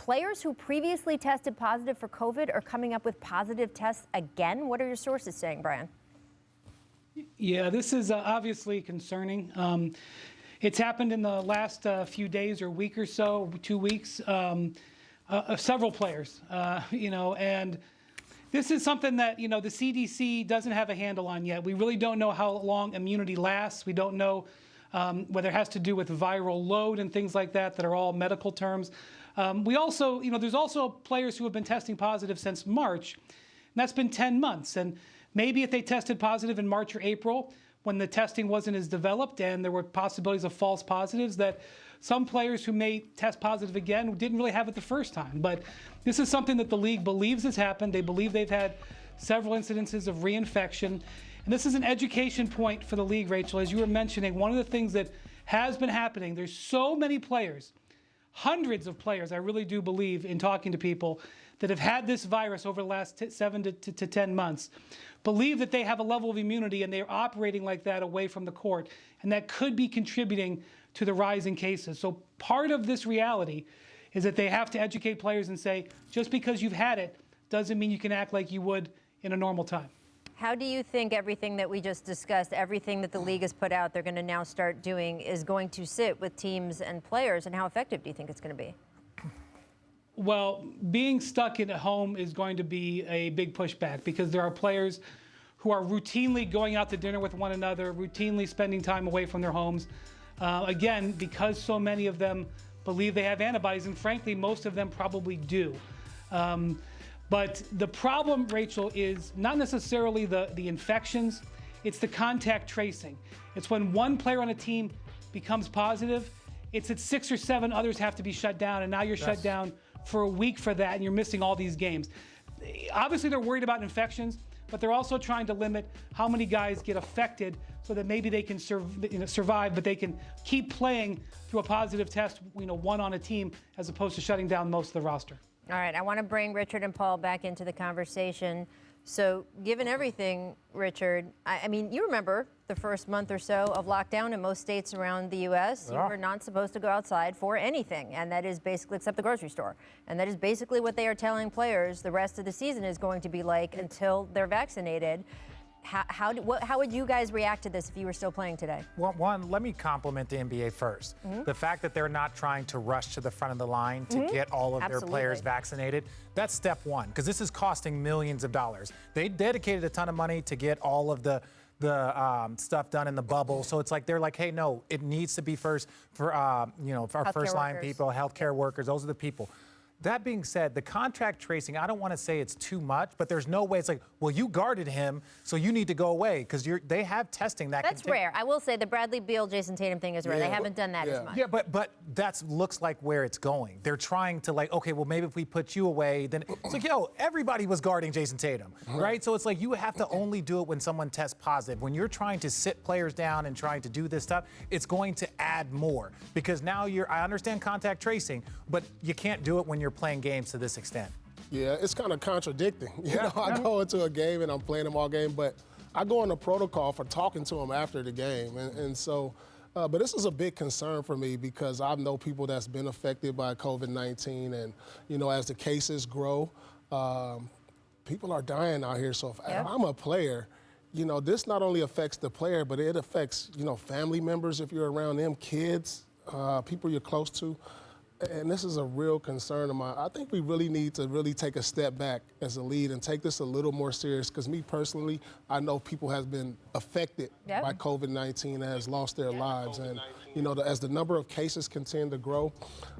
players who previously tested positive for COVID are coming up with positive tests again. What are your sources saying, Brian? Yeah, this is obviously concerning. It's happened in the last few days or week or so, 2 weeks, several players, and this is something that, the CDC doesn't have a handle on yet. We really don't know how long immunity lasts. We don't know whether it has to do with viral load and things like that are all medical terms. We also, there's also players who have been testing positive since March, and that's been 10 months. And maybe if they tested positive in March or April, when the testing wasn't as developed and there were possibilities of false positives, that some players who may test positive again didn't really have it the first time. But this is something that the league believes has happened. They believe they've had several incidences of reinfection. And this is an education point for the league, Rachel. As you were mentioning, one of the things that has been happening, there's so many players, hundreds of players, I really do believe, in talking to people that have had this virus over the last 7 to 10 months, believe that they have a level of immunity and they're operating like that away from the court, and that could be contributing to the rise in cases. So part of this reality is that they have to educate players and say, just because you've had it doesn't mean you can act like you would in a normal time. How do you think everything that we just discussed, everything that the league has put out, they're going to now start doing, is going to sit with teams and players, and how effective do you think it's going to be? Well, being stuck at home is going to be a big pushback because there are players who are routinely going out to dinner with one another, routinely spending time away from their homes. Again, because so many of them believe they have antibodies, and frankly, most of them probably do. But the problem, Rachel, is not necessarily the infections, it's the contact tracing. It's when one player on a team becomes positive, it's that 6 or 7 others have to be shut down, and now you're shut down for a week for that, and you're missing all these games. Obviously, they're worried about infections, but they're also trying to limit how many guys get affected so that maybe they can survive, but they can keep playing through a positive test, one on a team, as opposed to shutting down most of the roster. All right, I want to bring Richard and Paul back into the conversation. So given everything, Richard, I mean, you remember the first month or so of lockdown in most states around the U.S. You were not supposed to go outside for anything, and that is basically, except the grocery store. And that is basically what they are telling players the rest of the season is going to be like until they're vaccinated. How would you guys react to this if you were still playing today? Well, one, let me compliment the NBA first. The fact that they're not trying to rush to the front of the line to get all of their players vaccinated, that's step one, because this is costing millions of dollars. They dedicated a ton of money to get all of the stuff done in the bubble. So it's like, they're like, hey, no, it needs to be first for, for our first line people, healthcare workers, those are the people. That being said, the contact tracing, I don't want to say it's too much, but there's no way it's like, well, you guarded him, so you need to go away, because they have testing that. That's rare. I will say the Bradley Beal, Jason Tatum thing is rare. They haven't done that as much. Yeah, but that looks like where it's going. They're trying to okay, well, maybe if we put you away, then it's like, yo, everybody was guarding Jason Tatum, right? So it's like you have to only do it when someone tests positive. When you're trying to sit players down and trying to do this stuff, it's going to add more, because now I understand contact tracing, but you can't do it when you're playing games to this extent. Yeah, it's kind of contradicting. You know, I go into a game and I'm playing them all game, but I go on the protocol for talking to them after the game. And so, but this is a big concern for me because I know people that's been affected by COVID-19, and, as the cases grow, people are dying out here. So if I'm a player, this not only affects the player, but it affects, family members if you're around them, kids, people you're close to. And this is a real concern of mine. I think we really need to really take a step back as a league and take this a little more serious, because me personally, I know people have been affected by COVID-19 and has lost their lives. And, as the number of cases continue to grow,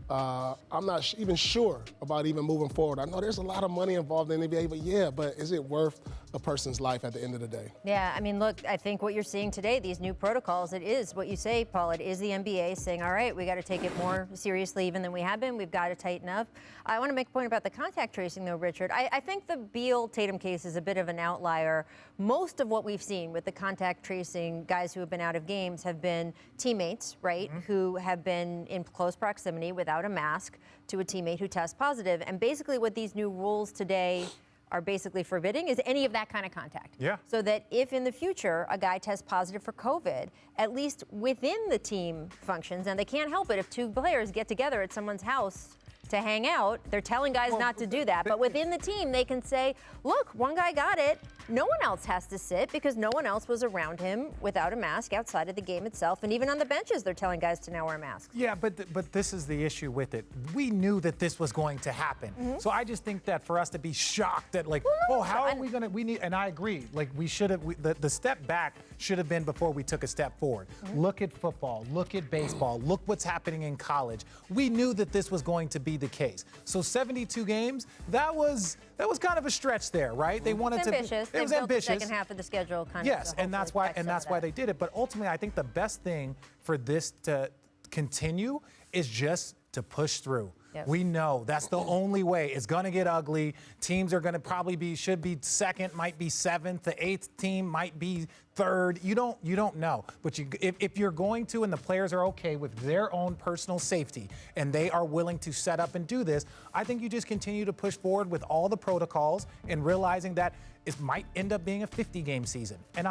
I'm not even sure about even moving forward. I know there's a lot of money involved in the NBA, but is it worth a person's life at the end of the day? Yeah, I mean, look, I think what you're seeing today, these new protocols, it is what you say, Paul, it is the NBA saying, all right, we got to take it more seriously even than we have been. We've got to tighten up. I want to make a point about the contact tracing, though, Richard. I think the Beal-Tatum case is a bit of an outlier. Most of what we've seen with the contact tracing guys who have been out of games have been teammates, right, who have been in close proximity without a mask to a teammate who tests positive. And basically what these new rules today are basically forbidding is any of that kind of contact. Yeah. So that if in the future a guy tests positive for COVID, at least within the team functions, and they can't help it if two players get together at someone's house to hang out. They're telling guys not to do that. But within the team, they can say, look, one guy got it. No one else has to sit because no one else was around him without a mask outside of the game itself. And even on the benches, they're telling guys to now wear masks. Yeah, but this is the issue with it. We knew that this was going to happen. So I just think that for us to be shocked that, like, how are we going to, and I agree, like, we should have, the step back should have been before we took a step forward. Look at football, look at baseball, look what's happening in college. We knew that this was going to be the case. So 72 games, that was kind of a stretch there, right? They wanted to. It was ambitious. The second half of the schedule kind of. Yes, and that's why they did it. But ultimately, I think the best thing for this to continue is just to push through. Yes. We know that's the only way. It's going to get ugly. Teams are going to should be second, might be seventh. The 8th team might be third. You don't know. But if you're going to, and the players are okay with their own personal safety, and they are willing to set up and do this, I think you just continue to push forward with all the protocols and realizing that it might end up being a 50-game season. And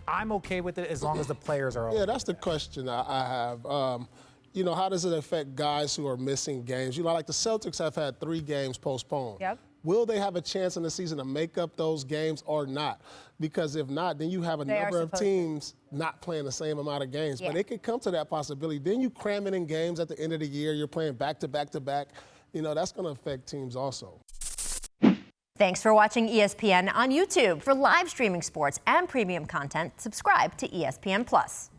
I'm okay with it as long as the players are okay. Yeah, that's the question I have. How does it affect guys who are missing games? Like the Celtics have had 3 games postponed. Yep. Will they have a chance in the season to make up those games or not? Because if not, then you have a number of teams not playing the same amount of games. Yeah. But it could come to that possibility. Then you cram it in games at the end of the year. You're playing back to back to back. That's going to affect teams also. Thanks for watching ESPN on YouTube. For live streaming sports and premium content, subscribe to ESPN+.